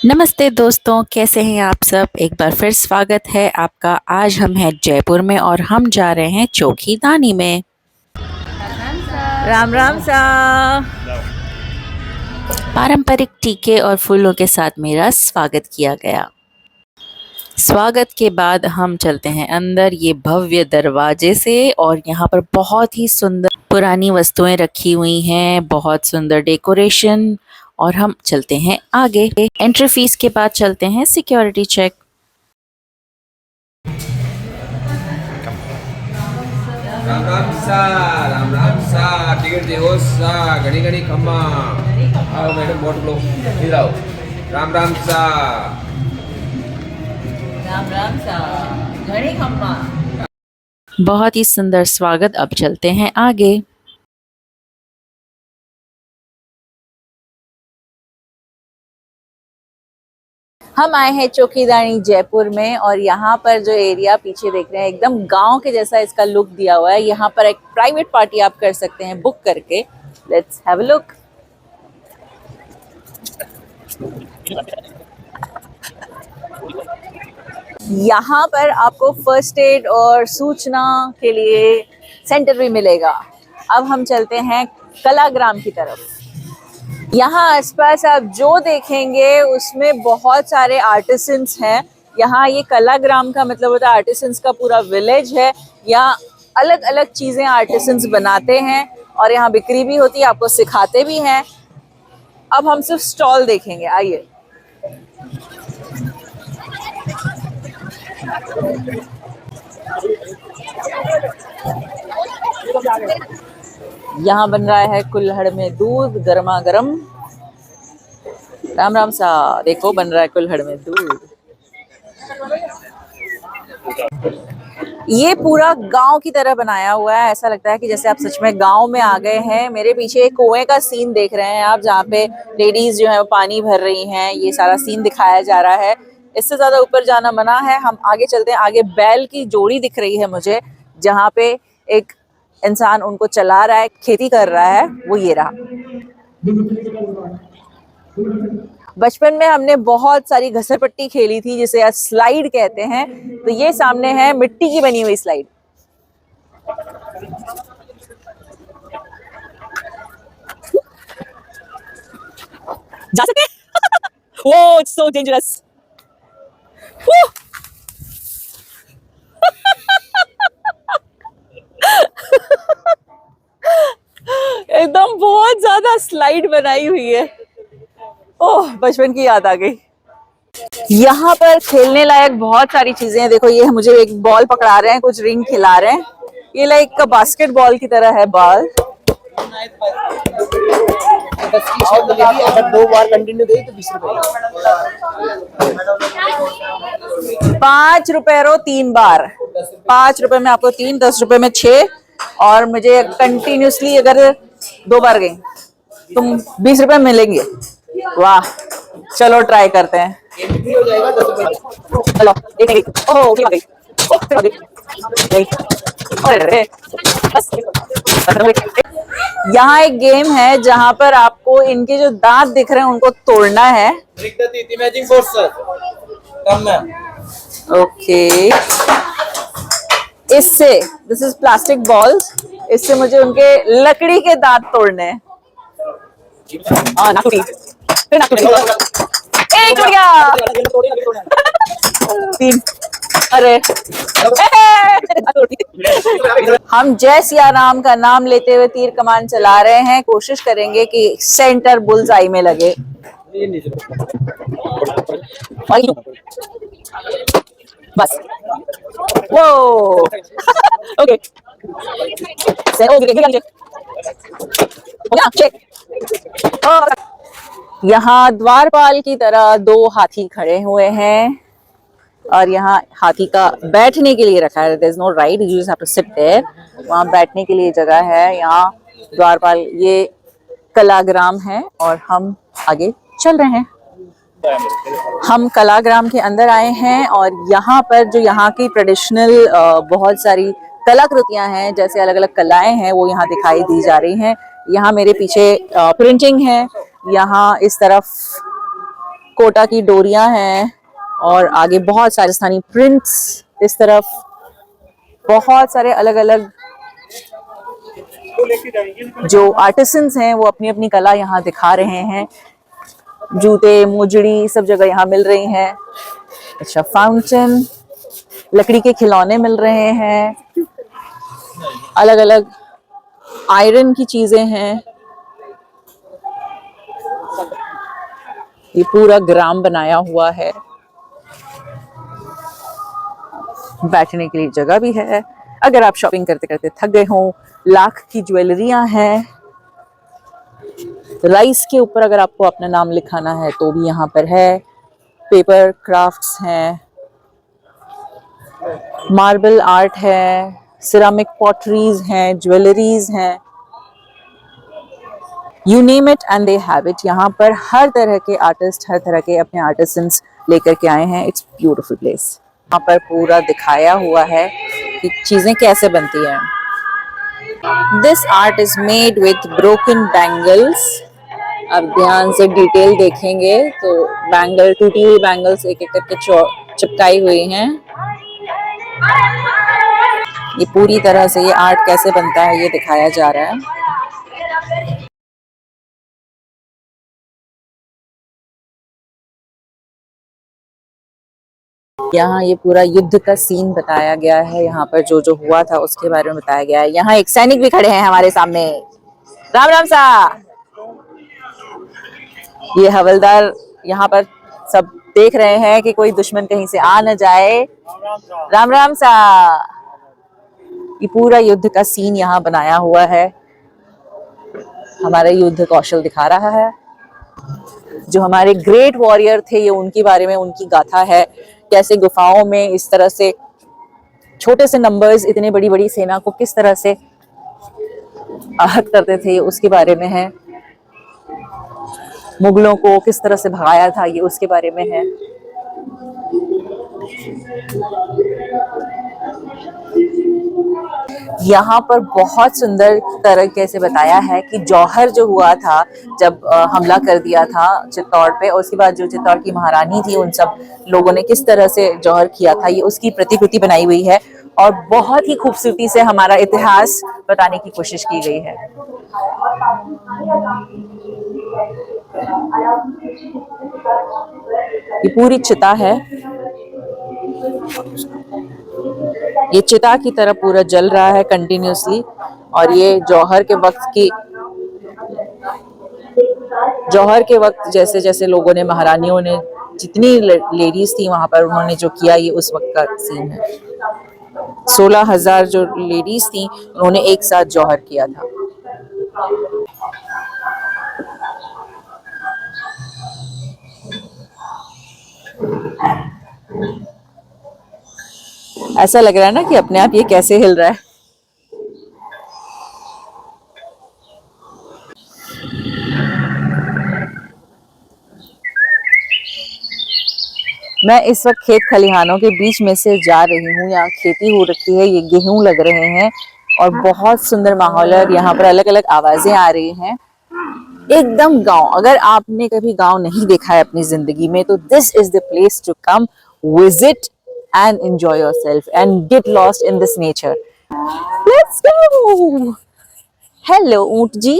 नमस्ते दोस्तों, कैसे हैं आप सब। एक बार फिर स्वागत है आपका। आज हम हैं जयपुर में और हम जा रहे हैं चौकीदानी में। राम राम सा। पारंपरिक टीके और फूलों के साथ मेरा स्वागत किया गया। स्वागत के बाद हम चलते हैं अंदर ये भव्य दरवाजे से, और यहाँ पर बहुत ही सुंदर पुरानी वस्तुएं रखी हुई हैं, बहुत सुंदर डेकोरेशन। और हम चलते हैं आगे। एंट्री फीस के बाद चलते हैं सिक्योरिटी चेक। राम राम सा टिकट दे सा घड़ी घड़ी खम्मा आओ मैडम बोट लो इधर आओ। राम राम सा घड़ी खम्मा। बहुत ही सुंदर स्वागत। अब चलते हैं आगे। हम आए हैं चौकीदानी जयपुर में, और यहाँ पर जो एरिया पीछे देख रहे हैं एकदम गांव के जैसा इसका लुक दिया हुआ है। यहाँ पर एक प्राइवेट पार्टी आप कर सकते हैं बुक करके। Let's have a look. यहाँ पर आपको फर्स्ट एड और सूचना के लिए सेंटर भी मिलेगा। अब हम चलते हैं कलाग्राम की तरफ। यहाँ आसपास आप जो देखेंगे उसमें बहुत सारे आर्टिसंस हैं। यहाँ ये कलाग्राम का मतलब होता है आर्टिसंस का पूरा विलेज है। यहाँ अलग अलग चीज़ें आर्टिसंस बनाते हैं और यहाँ बिक्री भी होती है, आपको सिखाते भी हैं। अब हम सिर्फ स्टॉल देखेंगे, आइए। यहाँ बन रहा है कुल्हड़ में दूध गर्मा गर्म। राम राम सा, देखो बन रहा है कुल्हड़ में दूध। ये पूरा गांव की तरह बनाया हुआ है, ऐसा लगता है कि जैसे आप सच में गांव में आ गए हैं। मेरे पीछे एक कुएं का सीन देख रहे हैं आप, जहाँ पे लेडीज जो है वो पानी भर रही हैं। ये सारा सीन दिखाया जा रहा है। इससे ज्यादा ऊपर जाना मना है। हम आगे चलते हैं। आगे बैल की जोड़ी दिख रही है मुझे, जहाँ पे एक इंसान उनको चला रहा है, खेती कर रहा है। वो ये रहा। बचपन में हमने बहुत सारी घसरपट्टी खेली थी, जिसे स्लाइड कहते हैं। तो ये सामने है मिट्टी की बनी हुई स्लाइड। जा सकते हैं? ओह, इट्स सो डेंजरस। एकदम बहुत ज्यादा स्लाइड बनाई हुई है। ओह, बचपन की याद आ गई। यहाँ पर खेलने लायक बहुत सारी चीजें हैं। देखो, ये मुझे एक बॉल पकड़ा रहे हैं, कुछ रिंग खिला रहे हैं। ये लाइक बास्केटबॉल की तरह है बॉल। अगर 2 बार कंटिन्यू दे तो 20 रुपए। 5 रुपए रो 3 बार। 5 रुपए में आपको 3, 10 रुपए में 6, और मुझे कंटिन्यूसली अगर 2 बार गई तुम 20 रुपए मिलेंगे। वाह, चलो ट्राई करते हैं। चलो एक ओह आ गई। यहाँ एक गेम है जहाँ पर आपको इनके जो दांत दिख रहे हैं उनको तोड़ना है। ओके, इससे दिस इज प्लास्टिक बॉल्स। इससे मुझे उनके लकड़ी के दांत तोड़ने हैं। फिर एक टूट गया। 3। अरे हम जय सिया राम का नाम लेते हुए तीर कमान चला रहे हैं। कोशिश करेंगे कि सेंटर बुल्स आई में लगे। बस वो ओके। यहाँ द्वारपाल की तरह 2 हाथी खड़े हुए हैं, और यहाँ हाथी का बैठने के लिए रखा है। There is no ride, you just have to sit there. वहाँ बैठने के लिए जगह है। यहाँ द्वारपाल, ये कलाग्राम है, और हम आगे चल रहे हैं। हम कलाग्राम के अंदर आए हैं, और यहाँ पर जो यहाँ की ट्रेडिशनल बहुत सारी कलाकृतियां हैं, जैसे अलग अलग कलाएं हैं, वो यहाँ दिखाई दी जा रही हैं। यहाँ मेरे पीछे प्रिंटिंग है, यहाँ इस तरफ कोटा की डोरियां हैं और आगे बहुत सारे राजस्थानी प्रिंट्स, इस तरफ बहुत सारे अलग अलग जो आर्टिसंस हैं वो अपनी अपनी कला यहाँ दिखा रहे हैं। जूते, मोजड़ी सब जगह यहाँ मिल रही हैं। अच्छा, फाउंटेन, लकड़ी के खिलौने मिल रहे हैं, अलग अलग आयरन की चीजें हैं। ये पूरा ग्राम बनाया हुआ है, बैठने के लिए जगह भी है। अगर आप शॉपिंग करते करते थक गए हो, लाख की ज्वेलरियां हैं। राइस के ऊपर अगर आपको अपना नाम लिखाना है तो भी यहाँ पर है। पेपर क्राफ्ट्स हैं, मार्बल आर्ट है, सिरामिक पॉटरीज हैं, ज्वेलरीज हैं, you name it and they have it. यहाँ पर हर तरह के आर्टिस्ट, हर तरह के अपने आर्टिसंस लेकर के आए हैं। It's beautiful place. यहाँ पर पूरा दिखाया हुआ है कि चीजें कैसे बनती हैं। This art is made with broken bangles. अब ध्यान से डिटेल देखेंगे तो बैंगल, टूटी हुई बैंगल्स एक एक करके चिपकाई हुई हैं। ये पूरी तरह से ये आर्ट कैसे बनता है ये दिखाया जा रहा है। यहाँ ये पूरा युद्ध का सीन बताया गया है। यहाँ पर जो जो हुआ था उसके बारे में बताया गया है। यहाँ एक सैनिक भी खड़े हैं हमारे सामने। राम राम सा। ये हवलदार यहाँ पर सब देख रहे हैं कि कोई दुश्मन कहीं से आ न जाए। राम राम सा। ये पूरा युद्ध का सीन यहाँ बनाया हुआ है, हमारा युद्ध कौशल दिखा रहा है। जो हमारे ग्रेट वॉरियर थे, ये उनके बारे में उनकी गाथा है। कैसे गुफाओं में इस तरह से छोटे से नंबर्स इतनी बड़ी बड़ी सेना को किस तरह से आहत करते थे, उसके बारे में है। मुगलों को किस तरह से भगाया था, ये उसके बारे में है। यहाँ पर बहुत सुंदर तरीके से बताया है कि जौहर जो हुआ था जब हमला कर दिया था चित्तौड़ पे, और उसके बाद जो चित्तौड़ की महारानी थी उन सब लोगों ने किस तरह से जौहर किया था, ये उसकी प्रतिकृति बनाई हुई है। और बहुत ही खूबसूरती से हमारा इतिहास बताने की कोशिश की गई है। ये पूरी चिता है, ये चिता की तरह पूरा जल रहा है कंटिन्यूसली। और ये जौहर के वक्त जैसे जैसे लोगों ने, महारानियों ने, जितनी लेडीज थी वहां पर, उन्होंने जो किया, ये उस वक्त का सीन है। 16,000 जो लेडीज थी उन्होंने एक साथ जौहर किया था। ऐसा लग रहा है ना कि अपने आप ये कैसे हिल रहा है। मैं इस वक्त खेत खलिहानों के बीच में से जा रही हूँ। यहाँ खेती हो रखी है, ये गेहूं लग रहे हैं और बहुत सुंदर माहौल है। और यहाँ पर अलग अलग आवाजें आ रही हैं, एकदम गांव। अगर आपने कभी गांव नहीं देखा है अपनी जिंदगी में तो this is the place to come visit and enjoy yourself and get lost in this nature. Let's go. Hello ऊंट जी।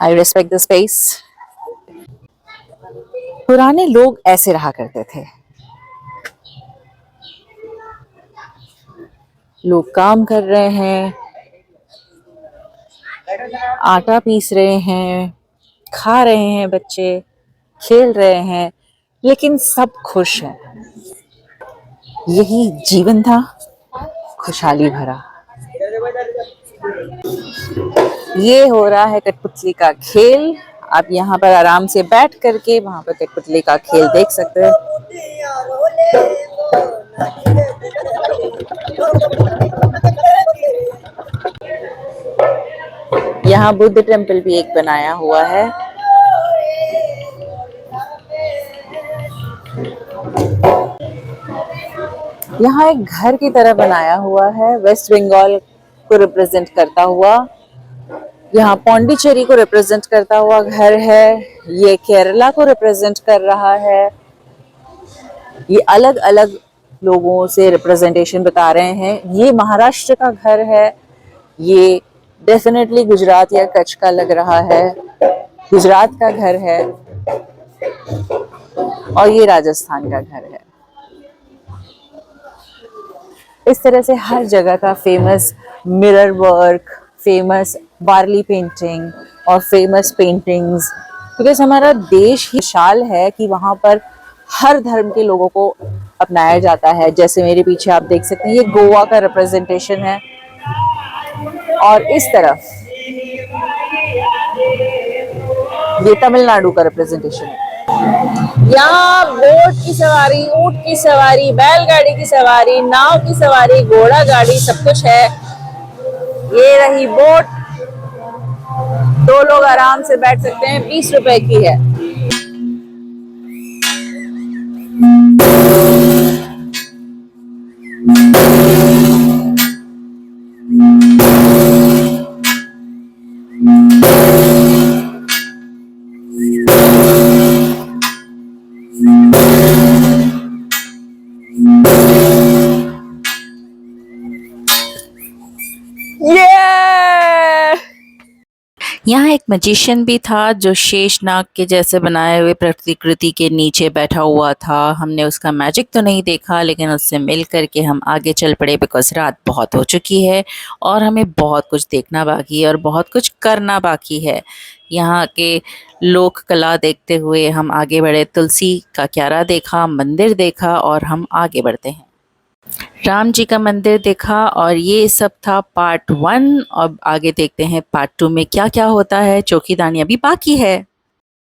I respect the space. पुराने लोग ऐसे रहा करते थे। लोग काम कर रहे हैं, आटा पीस रहे हैं, खा रहे हैं, बच्चे खेल रहे हैं, लेकिन सब खुश हैं। यही जीवन था, खुशहाली भरा। ये हो रहा है कठपुतली का खेल। आप यहाँ पर आराम से बैठ करके वहां पर कठपुतली का खेल देख सकते हैं। यहाँ बुद्ध टेम्पल भी एक बनाया हुआ है। यहाँ एक घर की तरह बनाया हुआ है। वेस्ट बंगाल को रिप्रेजेंट करता हुआ, यहाँ पौंडीचेरी को रिप्रेजेंट करता हुआ घर है, ये केरला को रिप्रेजेंट कर रहा है। ये अलग अलग लोगों से रिप्रेजेंटेशन बता रहे हैं। ये महाराष्ट्र का घर है, ये डेफिनेटली गुजरात या कच्छ का लग रहा है, गुजरात का घर है, और ये राजस्थान का घर है। इस तरह से हर जगह का फेमस मिरर वर्क, फेमस वारली पेंटिंग और फेमस पेंटिंग्स, बिकॉज हमारा देश ही विशाल है कि वहाँ पर हर धर्म के लोगों को अपनाया जाता है। जैसे मेरे पीछे आप देख सकते हैं, ये गोवा का रिप्रेजेंटेशन है, और इस तरफ ये तमिलनाडु का रिप्रेजेंटेशन है। यहाँ बोट की सवारी, ऊंट की सवारी, बैलगाड़ी की सवारी, नाव की सवारी, घोड़ा गाड़ी, सब कुछ है। ये रही बोट, 2 लोग आराम से बैठ सकते हैं, 20 रुपए की है। यहाँ एक मैजिशियन भी था जो शेषनाग के जैसे बनाए हुए प्रतिकृति के नीचे बैठा हुआ था। हमने उसका मैजिक तो नहीं देखा, लेकिन उससे मिल करके हम आगे चल पड़े, बिकॉज रात बहुत हो चुकी है और हमें बहुत कुछ देखना बाकी है और बहुत कुछ करना बाकी है। यहाँ के लोक कला देखते हुए हम आगे बढ़े, तुलसी का क्यारा देखा, मंदिर देखा और हम आगे बढ़ते हैं। राम जी का मंदिर देखा और ये सब था पार्ट 1। अब आगे देखते हैं पार्ट 2 में क्या क्या होता है। चौकीदानी अभी बाकी है।